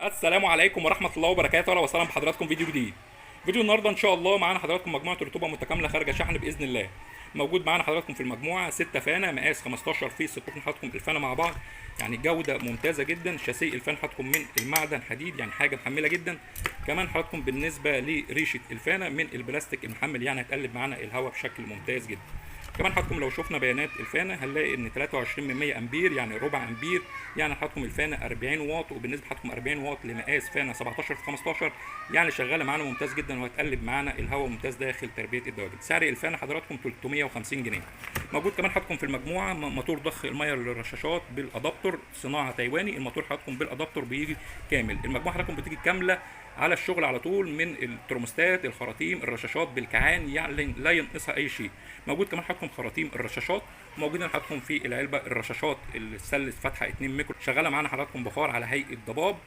السلام عليكم ورحمة الله وبركاته، اهلا وسهلا بحضراتكم فيديو جديد. فيديو النهارده ان شاء الله معانا حضراتكم مجموعة رطوبة متكاملة خارجة شحن بإذن الله. موجود معانا حضراتكم في المجموعة 6 فانة مقاس 15 في 16 حضراتكم الفانة مع بعض، يعني جودة ممتازة جدا. شاسيه الفان حضراتكم من المعدن حديد، يعني حاجة محملة جدا. كمان حضراتكم بالنسبة لريشة الفانة من البلاستيك المحمل، يعني هتقلب معانا الهواء بشكل ممتاز جدا. كمان حضراتكم لو شفنا بيانات الفانه هنلاقي ان 23 من 100 امبير، يعني ربع امبير، يعني حضراتكم الفانه 40 واط. وبالنسبه لحضراتكم 40 واط لمقاس فانه 17 في 15، يعني شغاله معانا ممتاز جدا وهتقلب معانا الهواء ممتاز داخل تربيه الدواجن. سعر الفانه حضراتكم 350 جنيه. موجود كمان حضراتكم في المجموعه موتور ضخ الميه للرشاشات بالادابتور، صناعه تايواني. الموتور حضراتكم بالادابتور بيجي كامل. المجموعه حضراتكم بتيجي كامله على الشغل على طول، من الترموستات، الخراطيم، الرشاشات بالكعان، يعني لا ينقصها اي شيء. موجود كمان حضراتكم خراطيم الرشاشات، موجودين حضراتكم في العلبه الرشاشات السلس فتحه 2 ميكرو، شغاله معانا حضراتكم بخار على هيئه ضباب،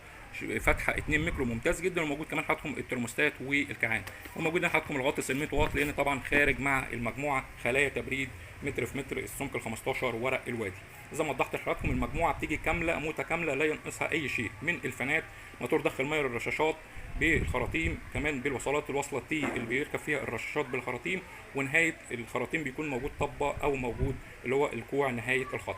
فتحه 2 ميكرو ممتاز جدا. وموجود كمان حضراتكم الترموستات والكعان، وموجود حضراتكم الغطس ال 100 واط، لان طبعا خارج مع المجموعه خلايا تبريد متر في متر، السمك ال 15 ورق الوادي. زي ما وضحت لحضراتكم المجموعه بتيجي كامله متكامله لا ينقصها اي شيء، من الفانات، موتور ضخ الميه للرشاشات بالخراطيم، كمان بالوصلات الواصله تي اللي بيركب فيها الرشاشات بالخراطيم، ونهايه الخراطيم بيكون موجود طبه او موجود اللي هو الكوع نهايه الخط.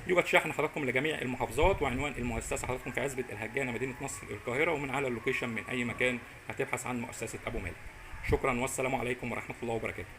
يوجد شحن حضراتكم لجميع المحافظات، وعنوان المؤسسه حضراتكم في عزبه الهجانه مدينه نصر القاهره، ومن على اللوكيشن من اي مكان هتبحث عن مؤسسه ابو مالك. شكرا والسلام عليكم ورحمه الله وبركاته.